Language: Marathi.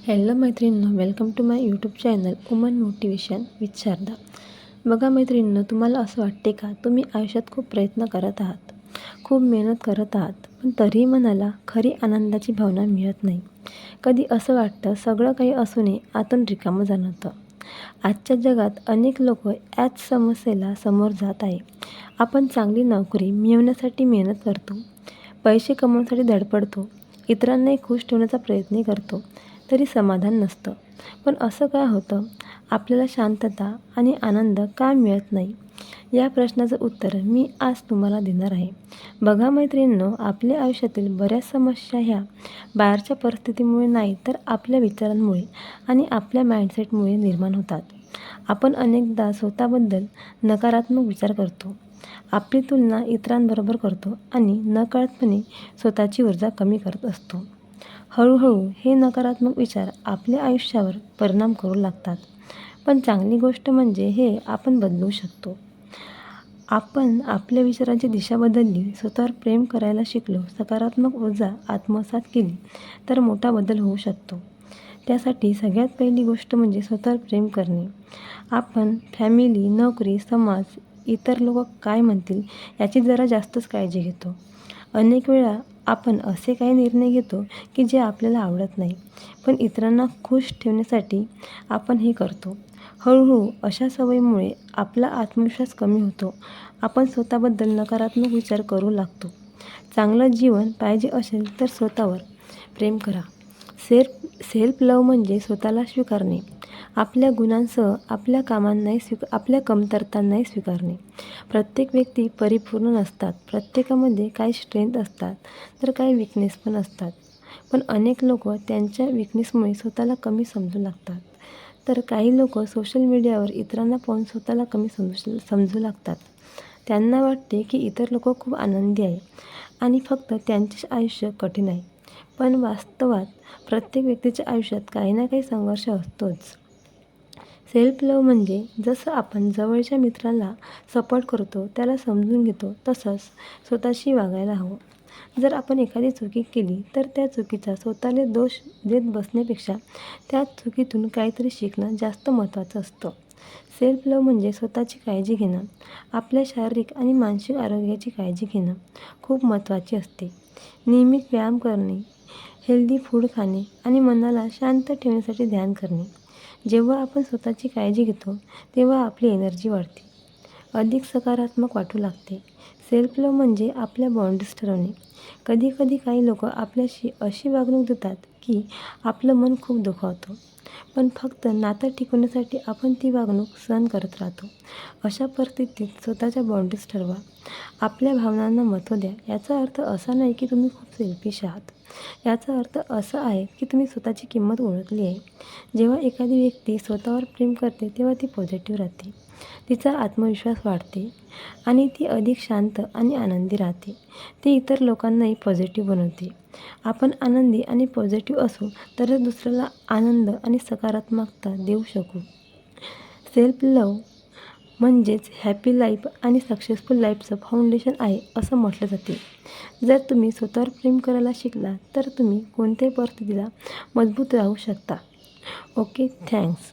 हॅलो मैत्रिणींनो, welcome to my YouTube channel women motivation with Sharda. बघा मैत्रिणींनो, तुम्हाला असं वाटते का तुम्ही आयुष्यात खूप प्रयत्न करत आहात, खूप मेहनत करत आहात, पण तरीही मनाला खरी आनंदाची भावना मिळत नाही. कधी असं वाटतं सगळं काही असूनही आतून रिकामं जाणवतं. आजच्या जगात अनेक लोक याच समस्येला समोर जात आहे. आपण चांगली नोकरी मिळवण्यासाठी मेहनत करतो, पैसे कमवण्यासाठी धडपडतो, इतरांनाही खुश ठेवण्याचा प्रयत्न करतो, तरी समाधान नसतं. पण असं काय होतं? आपल्याला शांतता आणि आनंद का मिळत नाही? या प्रश्नाचं उत्तर मी आज तुम्हाला देणार आहे. बघा मैत्रिणींनो, आपल्या आयुष्यातील बऱ्याच समस्या ह्या बाहेरच्या परिस्थितीमुळे नाही, तर आपल्या विचारांमुळे आणि आपल्या माइंडसेटमुळे निर्माण होतात. आपण अनेकदा स्वतःबद्दल नकारात्मक विचार करतो, आपली तुलना इतरांबरोबर करतो आणि नकळतपणे स्वतःची ऊर्जा कमी करत असतो. हळूहळू हे नकारात्मक विचार आपल्या आयुष्यावर परिणाम करू लागतात. पण चांगली गोष्ट म्हणजे हे आपण बदलू शकतो. आपण आपल्या विचारांची दिशा बदलली, स्वतःवर प्रेम करायला शिकलो, सकारात्मक ऊर्जा आत्मसात केली, तर मोठा बदल होऊ शकतो. त्यासाठी सगळ्यात पहिली गोष्ट म्हणजे स्वतःवर प्रेम करणे. आपण फॅमिली, नोकरी, समाज, इतर लोक काय म्हणतील याची जरा जास्तच काळजी घेतो. अनेक वेळा आपण असे काही निर्णय घेतो की जे आपल्याला आवडत नाही, पण इतरांना खुश ठेवण्यासाठी आपण हे करतो. हळूहळू अशा सवयीमुळे आपला आत्मविश्वास कमी होतो. आपण स्वतःबद्दल नकारात्मक विचार करू लागतो. चांगलं जीवन पाहिजे असेल तर स्वतःवर प्रेम करा. सेल्फ लव्ह म्हणजे स्वतःला स्वीकारणे, आपल्या गुणांसह आपल्या कमतरतांनाही स्वीकारणे. प्रत्येक व्यक्ती परिपूर्ण नसतात. प्रत्येकामध्ये काही स्ट्रेंथ असतात, तर काही विकनेस पण असतात. पण अनेक लोक त्यांच्या विकनेसमुळे स्वतःला कमी समजू लागतात, तर काही लोक सोशल मीडियावर इतरांना पाहून स्वतःला कमी समजू लागतात. त्यांना वाटते की इतर लोक खूप आनंदी आहे आणि फक्त त्यांचेच आयुष्य कठीण आहे. पण वास्तवात प्रत्येक व्यक्तीच्या आयुष्यात काही ना काही संघर्ष असतोच. सेल्फ लव्ह म्हणजे जसं आपण जवळच्या मित्राला सपोर्ट करतो, त्याला समजून घेतो, तसंच स्वतःशी वागायला हवं. जर आपण एखादी चुकी केली तर त्या चुकीचा स्वतःला दोष देत बसण्यापेक्षा त्या चुकीतून काहीतरी शिकणं जास्त महत्त्वाचं असतं. सेल्फ लव्ह म्हणजे स्वतःची काळजी घेणं. आपल्या शारीरिक आणि मानसिक आरोग्याची काळजी घेणं खूप महत्त्वाचे असते. नियमित व्यायाम करणे, हेल्दी फूड खाणे आणि मनाला शांत ठेवण्यासाठी ध्यान करणे. जेव्हा आपण स्वतःची काळजी घेतो तेव्हा आपली एनर्जी वाढते, अधिक सकारात्मक वाटू लागते. सेल्फ लव्ह म्हणजे आपल्या बाउंड्रीज ठरवणे. कधीकधी काही लोक आपल्याशी अशी वागणूक देतात की आपलं मन खूप दुखावतं, पण फक्त नातं टिकवण्यासाठी आपण ती वागणूक सहन करत राहतो. अशा परिस्थितीत स्वतःच्या बाउंड्रीज ठरवा. आपल्या भावनांना महत्त्व द्या. याचा अर्थ असा नाही की तुम्ही खूप सेल्फिश आहात. याचा अर्थ असा आहे की तुम्ही स्वतःची किंमत ओळखली आहे. जेव्हा एखादी व्यक्ती स्वतःवर प्रेम करते तेव्हा ती पॉझिटिव्ह राहते, तिचा आत्मविश्वास वाढते आणि ती अधिक शांत आणि आनंदी राहते. ती इतर लोकांनाही पॉझिटिव्ह बनवते. आपण आनंदी आणि पॉझिटिव्ह असू तरच दुसऱ्याला आनंद आणि सकारात्मकता देऊ शकू. सेल्फ लव्ह म्हणजेच हॅपी लाईफ आणि सक्सेसफुल लाईफचं फाउंडेशन आहे असं म्हटलं जाते. जर तुम्ही स्वतःवर प्रेम करायला शिकला तर तुम्ही कोणत्याही परिस्थितीला मजबूत राहू शकता. Okay, thanks.